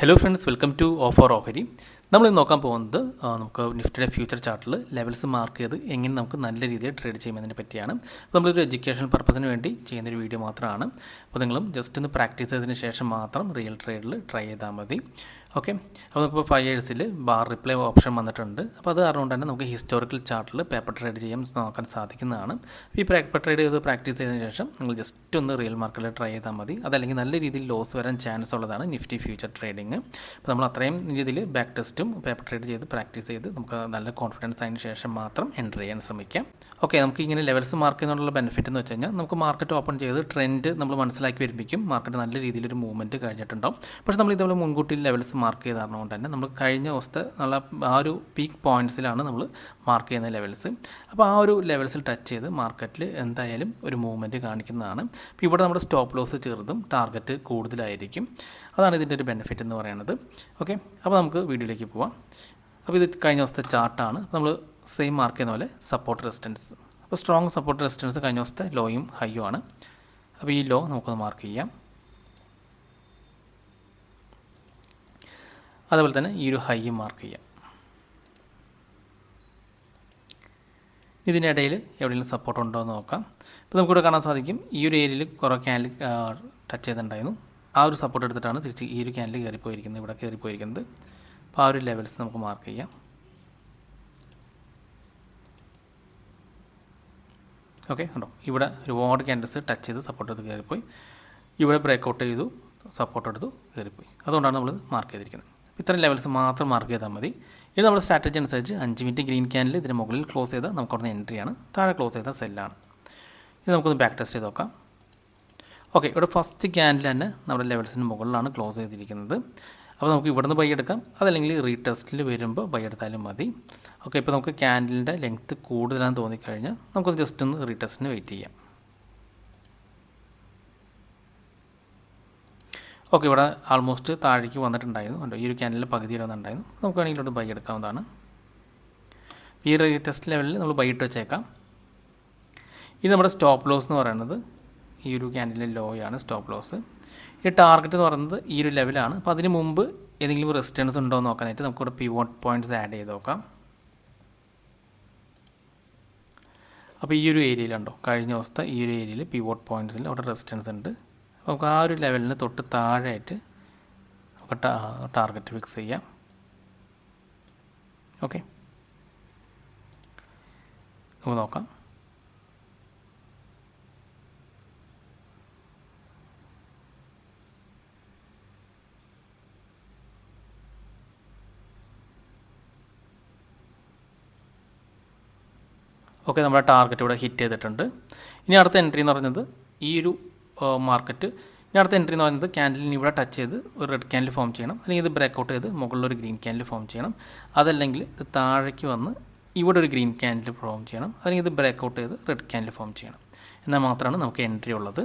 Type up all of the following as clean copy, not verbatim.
Hello friends, welcome to ഓഫർ ഓഹരി. നമ്മൾ ഇന്ന് നോക്കാൻ പോകുന്നത് നമുക്ക് നിഫ്റ്റിയുടെ ഫ്യൂച്ചർ ചാർട്ടിൽ ലെവൽസ് മാർക്ക് ചെയ്ത് എങ്ങനെ നമുക്ക് നല്ല രീതിയിൽ ട്രേഡ് ചെയ്യുന്നതിനെ പറ്റിയാണ്. അപ്പോൾ നമ്മളൊരു എഡ്യൂക്കേഷണൽ പർപ്പസിന് വേണ്ടി ചെയ്യുന്നൊരു വീഡിയോ മാത്രമാണ്. അപ്പോൾ നിങ്ങളും ജസ്റ്റ് ഒന്ന് പ്രാക്ടീസ് ചെയ്തതിന് ശേഷം മാത്രം റിയൽ ട്രേഡിൽ ട്രൈ ചെയ്താൽ മതി. ഓക്കെ, അപ്പോൾ നമുക്കിപ്പോൾ 5 ഇയേഴ്സിൽ ബാർ റിപ്ലൈ ഓപ്ഷൻ വന്നിട്ടുണ്ട്. അപ്പോൾ അത് അറിഞ്ഞുകൊണ്ട് തന്നെ നമുക്ക് ഹിസ്റ്റോറിക്കൽ ചാർട്ടിൽ പേപ്പർ ട്രേഡ് ചെയ്യാൻ നോക്കാൻ സാധിക്കുന്നതാണ്. ഈ പേപ്പർ ട്രേഡ് ചെയ്ത് പ്രാക്ടീസ് ചെയ്തതിന് ശേഷം നിങ്ങൾ ജസ്റ്റ് ഒന്ന് റിയൽ മാർക്കറ്റിൽ ട്രൈ ചെയ്താൽ മതി. അതല്ലെങ്കിൽ നല്ല രീതിയിൽ ലോസ് വരാൻ ചാൻസ് ഉള്ളതാണ് നിഫ്റ്റി ഫ്യൂച്ചർ ട്രേഡിങ്. അപ്പോൾ നമ്മൾ അത്രയും രീതിയിൽ ബാക്ക് ടെസ്റ്റും പേപ്പർ ട്രേഡ് ചെയ്ത് പ്രാക്ടീസ് ചെയ്ത് നമുക്ക് നല്ല കോൺഫിഡൻസ് ആയതിനു ശേഷം മാത്രം എൻ്റർ ചെയ്യാൻ ശ്രമിക്കാം. ഓക്കെ, നമുക്ക് ഇങ്ങനെ ലെവൽസ് മാർക്ക് ചെയ്യുന്നതിനുള്ള ബെനിഫിറ്റ് എന്ന് വെച്ച് കഴിഞ്ഞാൽ നമുക്ക് മാർക്കറ്റ് ഓപ്പൺ ചെയ്ത് ട്രെൻഡ് നമ്മൾ മനസ്സിലാക്കി വരുമ്പോഴേക്കും മാർക്കറ്റ് നല്ല രീതിയിലൊരു മൂവ്മെൻറ്റ് കഴിഞ്ഞിട്ടുണ്ടാവും. പക്ഷേ നമ്മൾ ഇതുപോലെ മുൻകൂട്ടി ലെവൽസ് മാർക്ക് ചെയ്തതുകൊണ്ട് തന്നെ നമ്മൾ കഴിഞ്ഞ ദിവസത്തെ നല്ല ആ ഒരു പീക്ക് പോയിൻറ്റ്സിലാണ് നമ്മൾ മാർക്ക് ചെയ്യുന്ന ലെവൽസ്. അപ്പോൾ ആ ഒരു ലെവൽസിൽ ടച്ച് ചെയ്ത് മാർക്കറ്റിൽ എന്തായാലും ഒരു മൂവ്മെൻറ്റ് കാണിക്കുന്നതാണ്. അപ്പോൾ ഇവിടെ നമ്മുടെ സ്റ്റോപ്പ് ലോസ് ചെറുതും ടാർഗറ്റ് കൂടുതലായിരിക്കും. അതാണ് ഇതിൻ്റെ ഒരു ബെനിഫിറ്റ് എന്ന് പറയുന്നത്. ഓക്കെ, അപ്പോൾ നമുക്ക് വീഡിയോയിലേക്ക് പോവാം. അപ്പോൾ ഇത് കഴിഞ്ഞ ദിവസത്തെ ചാർട്ടാണ്. നമ്മൾ സെയിം മാർക്ക് ചെയ്യുന്ന പോലെ സപ്പോർട്ട് റെസിസ്റ്റൻസ്. അപ്പോൾ സ്ട്രോങ് സപ്പോർട്ട് റെസിസ്റ്റൻസ് കഴിഞ്ഞ ദിവസത്തെ ലോയും ഹൈയും ആണ്. അപ്പോൾ ഈ ലോ നമുക്കൊന്ന് മാർക്ക് ചെയ്യാം. അതുപോലെ തന്നെ ഈ ഒരു ഹൈയും മാർക്ക് ചെയ്യാം. ഇതിനിടയിൽ എവിടെയെങ്കിലും സപ്പോർട്ട് ഉണ്ടോ എന്ന് നോക്കാം. ഇപ്പോൾ നമുക്കിവിടെ കാണാൻ സാധിക്കും ഈ ഒരു ഏരിയയിൽ കുറേ ക്യാൻഡിൽ ടച്ച് ചെയ്തിട്ടുണ്ടായിരുന്നു. ആ ഒരു സപ്പോർട്ട് എടുത്തിട്ടാണ് തിരിച്ച് ഈ ഒരു ക്യാൻഡിൽ കയറിപ്പോയിരിക്കുന്നത്, ഇവിടെ കയറിപ്പോയിരിക്കുന്നത്. അപ്പോൾ ആ ഒരു ലെവൽസ് നമുക്ക് മാർക്ക് ചെയ്യാം. ഓക്കെ, ഉണ്ടോ ഇവിടെ ഒരുപാട് ക്യാൻഡിൽസ് ടച്ച് ചെയ്ത് സപ്പോർട്ട് എടുത്ത് കയറിപ്പോയി. ഇവിടെ ബ്രേക്ക് ഔട്ട് ചെയ്തു, സപ്പോർട്ട് എടുത്തു കയറിപ്പോയി. അതുകൊണ്ടാണ് നമ്മൾ മാർക്ക് ചെയ്തിരിക്കുന്നത്. ഇത്രയും ലെവൽസ് മാത്രം മാർക്ക് ചെയ്താൽ മതി. ഇത് നമ്മുടെ സ്ട്രാറ്റജി അനുസരിച്ച് 5 മിനിറ്റ് ഗ്രീൻ ക്യാൻഡിൽ ഇതിന് മുകളിൽ ക്ലോസ് ചെയ്താൽ നമുക്ക് അവിടുന്ന് എൻട്രിയാണ്, താഴെ ക്ലോസ് ചെയ്താൽ സെല്ലാണ്. ഇത് നമുക്കൊന്ന് ബാക്ക് ടെസ്റ്റ് ചെയ്ത് നോക്കാം. ഓക്കെ, ഇവിടെ ഫസ്റ്റ് ക്യാൻഡിൽ തന്നെ നമ്മുടെ ലെവൽസിന് മുകളിലാണ് ക്ലോസ് ചെയ്തിരിക്കുന്നത്. അപ്പോൾ നമുക്ക് ഇവിടുന്ന് ബൈ എടുക്കാം, അതല്ലെങ്കിൽ റീടെസ്റ്റിൽ വരുമ്പോൾ ബൈ എടുത്താലും മതി. ഓക്കെ, ഇപ്പോൾ നമുക്ക് ക്യാൻഡിലിൻ്റെ ലെങ്ത്ത് കൂടുതലാണെന്ന് തോന്നിക്കഴിഞ്ഞാൽ നമുക്കൊന്ന് ജസ്റ്റ് ഒന്ന് റീടെസ്റ്റിന് വെയിറ്റ് ചെയ്യാം. ഓക്കെ, ഇവിടെ ആൾമോസ്റ്റ് താഴേക്ക് വന്നിട്ടുണ്ടായിരുന്നു. ഉണ്ടോ ഈ ഒരു ക്യാൻഡിലിൻ്റെ പകുതി വന്നിട്ടുണ്ടായിരുന്നു. നമുക്ക് വേണമെങ്കിൽ ഇവിടെ ബൈ എടുക്കാവുന്നതാണ്. ഈ റീടെസ്റ്റ് ലെവലിൽ നമ്മൾ ബൈ ഇട്ട് വെച്ചേക്കാം. ഇത് നമ്മുടെ സ്റ്റോപ്പ് ലോസ് എന്ന് പറയുന്നത് ഈ ഒരു ക്യാൻഡിലെ ലോയാണ് സ്റ്റോപ്പ് ലോസ്. ഈ ടാർഗറ്റ് എന്ന് പറയുന്നത് ഈ ഒരു ലെവലാണ്. അപ്പോൾ അതിന് മുമ്പ് ഏതെങ്കിലും റെസിസ്റ്റൻസ് ഉണ്ടോ എന്ന് നോക്കാനായിട്ട് നമുക്കിവിടെ പിവോട്ട് പോയിൻറ്റ്സ് ആഡ് ചെയ്ത് നോക്കാം. അപ്പോൾ ഈ ഒരു ഏരിയയിലുണ്ടോ കഴിഞ്ഞ ദിവസത്തെ ഈ ഒരു ഏരിയയിൽ പിവോട്ട് പോയിൻറ്റ്സിൽ അവിടെ റെസിസ്റ്റൻസ് ഉണ്ട്. നമുക്ക് ആ ഒരു ലെവലിന് തൊട്ട് താഴെയായിട്ട് നമുക്ക് ടാർഗറ്റ് ഫിക്സ് ചെയ്യാം. ഓക്കെ, നമുക്ക് നോക്കാം. ഓക്കെ, നമ്മുടെ ടാർഗറ്റ് ഇവിടെ ഹിറ്റ് ചെയ്തിട്ടുണ്ട്. ഇനി അടുത്ത എൻട്രി എന്ന് പറയുന്നത് ഈ ഒരു മാർക്കറ്റ്. ഇനി അടുത്ത എൻട്രി എന്ന് പറയുന്നത് ക്യാൻഡിലിന് ഇവിടെ ടച്ച് ചെയ്ത് ഒരു റെഡ് ക്യാൻഡിൽ ഫോം ചെയ്യണം, അല്ലെങ്കിൽ ഇത് ബ്രേക്ക് ഔട്ട് ചെയ്ത് മുകളിലൊരു ഗ്രീൻ ക്യാൻഡിൽ ഫോം ചെയ്യണം. അതല്ലെങ്കിൽ ഇത് താഴേക്ക് വന്ന് ഇവിടെ ഒരു ഗ്രീൻ ക്യാൻഡിൽ ഫോം ചെയ്യണം, അല്ലെങ്കിൽ ഇത് ബ്രേക്ക് ഔട്ട് ചെയ്ത് റെഡ് ക്യാൻഡിൽ ഫോം ചെയ്യണം. എന്നാൽ മാത്രമാണ് നമുക്ക് എൻട്രി ഉള്ളത്.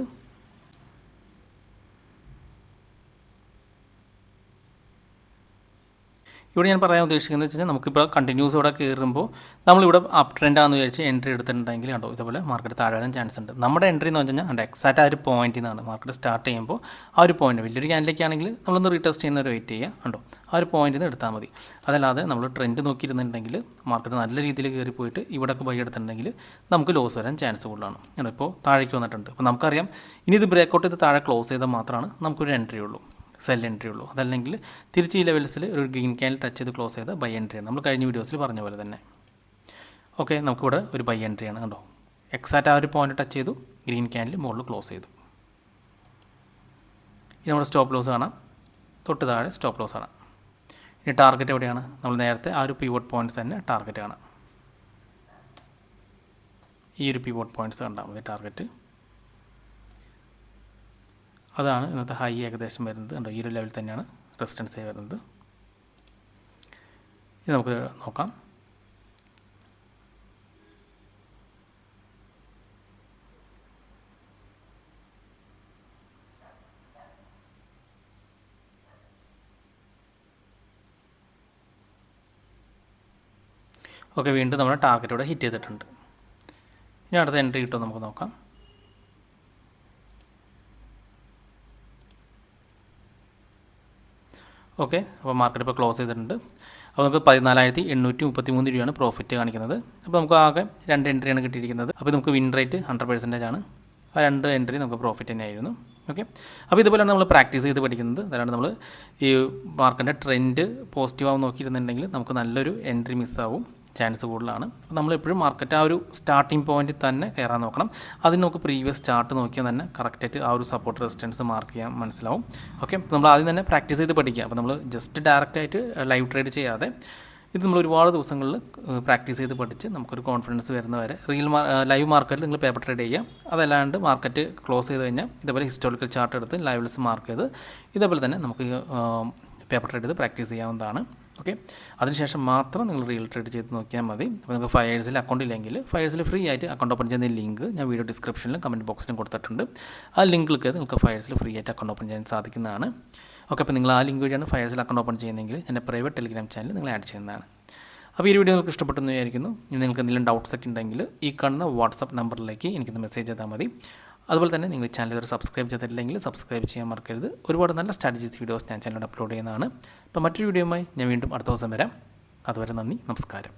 ഇവിടെ ഞാൻ പറയാൻ ഉദ്ദേശിക്കുന്നത് വെച്ച് കഴിഞ്ഞാൽ നമുക്കിപ്പോൾ കണ്ടിന്യൂസ് ഇവിടെ കയറുമ്പോൾ നമ്മളിവിടെ അപ് ട്രെൻഡാണെന്ന് വിചാരിച്ച് എൻട്രി എടുത്തിട്ടുണ്ടെങ്കിൽ കണ്ടോ ഇതുപോലെ മാർക്കറ്റ് താഴെ വരാൻ ചാൻസ് ഉണ്ട്. നമ്മുടെ എൻട്രി എന്ന് വെച്ച് കഴിഞ്ഞാൽ കണ്ടോ എക്സാക്റ്റ് ആ ഒരു പോയിന്റിൽ നിന്നാണ് മാർക്കറ്റ് സ്റ്റാർട്ട് ചെയ്യുമ്പോൾ ആ ഒരു പോയിന്റ് വലിയൊരു ക്യാൻഡിലേക്ക് ആണെങ്കിൽ നമ്മളൊന്ന് റീടെസ്റ്റ് ചെയ്യുന്നവർ വെയിറ്റ് ചെയ്യുക. കണ്ടോ ആ ഒരു പോയിന്റിൽ നിന്ന് എടുത്താൽ മതി. അതല്ലാതെ നമ്മൾ ട്രെൻഡ് നോക്കിയിരുന്നുണ്ടെങ്കിൽ മാർക്കറ്റ് നല്ല രീതിയിൽ കയറി പോയിട്ട് ഇവിടെയൊക്കെ ബൈ എടുത്തിട്ടുണ്ടെങ്കിൽ നമുക്ക് ലോസ് വരാൻ ചാൻസ് കൂടുതലാണ്. ഇപ്പോൾ താഴേക്ക് വന്നിട്ടുണ്ട്. അപ്പോൾ നമുക്കറിയാം ഇനി ഇത് ബ്രേക്ക് ഔട്ട് ചെയ്ത് താഴെ ക്ലോസ് ചെയ്താൽ മാത്രമാണ് നമുക്കൊരു എൻട്രി ഉള്ളൂ, സെൽ എൻട്രി ഉള്ളൂ. അതല്ലെങ്കിൽ തിരിച്ച് ഈ ലെവൽസിൽ ഒരു ഗ്രീൻ ക്യാൻഡിൽ ടച്ച് ചെയ്ത് ക്ലോസ് ചെയ്ത് ബൈ എൻട്രിയാണ്. നമ്മൾ കഴിഞ്ഞ വീഡിയോസിൽ പറഞ്ഞ പോലെ തന്നെ. ഓക്കെ, നമുക്കിവിടെ ഒരു ബൈ എൻട്രിയാണ്. കണ്ടോ എക്സാക്റ്റ് ആ ഒരു പോയിന്റ് ടച്ച് ചെയ്തു, ഗ്രീൻ ക്യാൻഡിൽ മുകളിൽ ക്ലോസ് ചെയ്തു. ഇനി നമ്മുടെ സ്റ്റോപ്പ് ലോസ് കാണാം, തൊട്ട് താഴെ സ്റ്റോപ്പ് ലോസ് കാണാം. ഇനി ടാർഗറ്റ് എവിടെയാണ്? നമ്മൾ നേരത്തെ ആ ഒരു പിവോട്ട് പോയിൻറ്റ്സ് തന്നെ ടാർഗറ്റ് കാണാം. ഈ ഒരു പിവോട്ട് പോയിൻറ്റ്സ് കണ്ടാൽ മതി ടാർഗറ്റ്. അതാണ് ഇന്നത്തെ ഹൈ ഏകദേശം വരുന്നത്. കണ്ടോ ഈ ഒരു ലെവൽ തന്നെയാണ് റെസിസ്റ്റൻസ് വരുന്നത്. ഇത് നമുക്ക് നോക്കാം. ഓക്കെ, വീണ്ടും നമ്മുടെ ടാർഗറ്റ് ഇവിടെ ഹിറ്റ് ചെയ്തിട്ടുണ്ട്. ഇനി അടുത്ത എൻട്രി കിട്ടുമോ നമുക്ക് നോക്കാം. ഓക്കെ, അപ്പോൾ മാർക്കറ്റ് ഇപ്പോൾ ക്ലോസ് ചെയ്തിട്ടുണ്ട്. അപ്പോൾ നമുക്ക് 14,833 രൂപയാണ് പ്രോഫിറ്റ് കാണിക്കുന്നത്. അപ്പോൾ നമുക്ക് ആകെ 2 എൻട്രിയാണ് കിട്ടിയിരിക്കുന്നത്. അപ്പോൾ നമുക്ക് വിൻ റേറ്റ് 100% ആണ്. ആ 2 എൻട്രി നമുക്ക് പ്രോഫിറ്റ് തന്നെയായിരുന്നു. ഓക്കെ, അപ്പോൾ ഇതുപോലെയാണ് നമ്മൾ പ്രാക്ടീസ് ചെയ്ത് പഠിക്കുന്നത്. അതാണ് നമ്മൾ ഈ മാർക്കറ്റിൻ്റെ ട്രെൻഡ് പോസിറ്റീവ് ആവും നോക്കിയിരുന്നുണ്ടെങ്കിൽ നമുക്ക് നല്ലൊരു എൻട്രി മിസ്സാവും ചാൻസ് കൂടുതലാണ്. അപ്പോൾ നമ്മളെപ്പോഴും മാർക്കറ്റ് ആ ഒരു സ്റ്റാർട്ടിംഗ് പോയിന്റിൽ തന്നെ കയറാൻ നോക്കണം. അതിന് നമുക്ക് പ്രീവിയസ് ചാർട്ട് നോക്കിയാൽ തന്നെ കറക്റ്റായിട്ട് ആ ഒരു സപ്പോർട്ട് റെസിസ്റ്റൻസ് മാർക്ക് ചെയ്യാൻ മനസ്സിലാവും. ഓക്കെ, നമ്മൾ ആദ്യം തന്നെ പ്രാക്ടീസ് ചെയ്ത് പഠിക്കുക. അപ്പോൾ നമ്മൾ ജസ്റ്റ് ഡയറക്റ്റായിട്ട് ലൈവ് ട്രേഡ് ചെയ്യാതെ ഇത് നമ്മൾ ഒരുപാട് ദിവസങ്ങളിൽ പ്രാക്ടീസ് ചെയ്ത് പഠിച്ച് നമുക്കൊരു കോൺഫിഡൻസ് വരുന്നവരെ ലൈവ് മാർക്കറ്റിൽ നിങ്ങൾ പേപ്പർ ട്രേഡ് ചെയ്യുക. അതല്ലാണ്ട് മാർക്കറ്റ് ക്ലോസ് ചെയ്ത് കഴിഞ്ഞാൽ ഇതേപോലെ ഹിസ്റ്റോറിക്കൽ ചാർട്ട് എടുത്ത് ലൈവ്സ് മാർക്ക് ചെയ്ത് ഇതേപോലെ തന്നെ നമുക്ക് പേപ്പർ ട്രേഡ് ചെയ്ത് പ്രാക്ടീസ് ചെയ്യാവുന്നതാണ്. ഓക്കെ, അതിനുശേഷം മാത്രം നിങ്ങൾ റിയൽ ട്രേഡ് ചെയ്ത് നോക്കിയാൽ മതി. അപ്പോൾ നിങ്ങൾക്ക് ഫയേഴ്സിൽ അക്കൗണ്ട് ഇല്ലെങ്കിൽ ഫയേഴ്സിൽ ഫ്രീ ആയിട്ട് അക്കൗണ്ട് ഓപ്പൺ ചെയ്യുന്ന ലിങ്ക് ഞാൻ വീഡിയോ ഡിസ്ക്രിപ്ഷനിലും കമൻറ്റ് ബോക്സിലും കൊടുത്തിട്ടുണ്ട്. ആ ലിങ്ക് ക്ലിക്ക് ചെയ്ത് നിങ്ങൾക്ക് ഫയേഴ്സിൽ ഫ്രീ ആയിട്ട് അക്കൗണ്ട് ഓപ്പൺ ചെയ്യാൻ സാധിക്കുന്നതാണ്. ഓക്കെ, അപ്പോൾ നിങ്ങൾ ആ ലിങ്ക് വഴിയാണ് ഫയേഴ്സിൽ അക്കൗണ്ട് ഓപ്പൺ ചെയ്യുന്നതെങ്കിൽ എൻ്റെ പ്രൈവറ്റ് ടെലിഗ്രാം ചാനൽ നിങ്ങൾ ആഡ് ചെയ്യുന്നതാണ്. അപ്പോൾ ഈ വീഡിയോ നിങ്ങൾക്ക് ഇഷ്ടപ്പെട്ടെന്ന് വിചാരിക്കുന്നു. നിങ്ങൾക്ക് എന്തെങ്കിലും ഡൗട്ട്സ് ഒക്കെ ഉണ്ടെങ്കിൽ ഈ കാണുന്ന വാട്സപ്പ് നമ്പറിലേക്ക് എനിക്കൊന്ന് മെസ്സേജ് ചെയ്താൽ മതി. അതുപോലെ തന്നെ നിങ്ങൾ ചാനൽ ഇതുവരെ സബ്സ്ക്രൈബ് ചെയ്തിട്ടില്ലെങ്കിൽ സബ്സ്ക്രൈബ് ചെയ്യാൻ മറക്കരുത്. ഒരുപാട് നല്ല സ്ട്രാറ്റജീസ് വീഡിയോസ് ഞാൻ ചാനലിൽ അപ്ലോഡ് ചെയ്യുന്നതാണ്. അപ്പോൾ മറ്റൊരു വീഡിയോയുമായി ഞാൻ വീണ്ടും അടുത്ത ദിവസം വരാം. അതുവരെ നന്ദി, നമസ്കാരം.